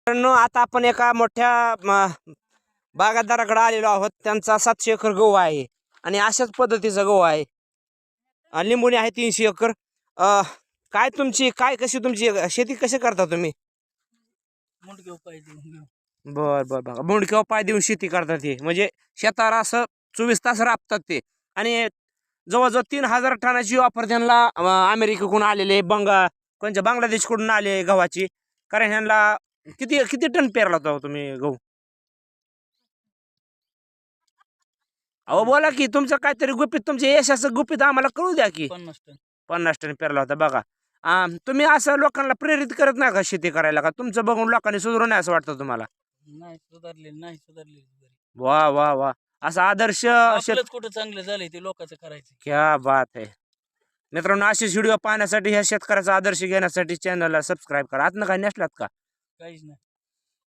आता आपण एका मोठ्या बागायतदाराकडे आलेलो आहोत. त्यांचा 700 एकर गहू आहे आणि अशाच पद्धतीचा गहू आहे. लिंबुणी आहे 300 एकर. काय तुमची कशी तुमची शेती कशी करता तुम्ही? मुंडके उपाय देऊन बर मुंडक्यावर पाय देऊन शेती करतात ते, म्हणजे शेतावर असं 24 तास राबतात ते. आणि जवळजवळ 3000 टनाची ऑफर त्यांना अमेरिकेकडून आलेले, कोणत्या बांगलादेशकडून आले गव्हाची. कारण ह्यांना किती किती टन पेरला होता तुम्ही गहू? अहो बोला की तुमचं काहीतरी गुपित, तुमच्या यशाचं गुपित आम्हाला कळू द्या की. 50 टन. 50 टन पेरला होता बघा. तुम्ही असं लोकांना प्रेरित करत नाही का शेती करायला? का तुमचं बघून लोकांनी सुधारू नये असं वाटतं तुम्हाला? नाही सुधारले. वा वा वा, असा आदर्श आपलंच कुठं चांगलं झालंय ते लोकांचं करायचं. क्या बात आहे. मित्रांनो, असेच व्हिडिओ पाहण्यासाठी ह्या शेतकऱ्याचा आदर्श घेण्यासाठी चॅनलला सबस्क्राईब करा. आतनं काही नसलात का? काहीच नाही.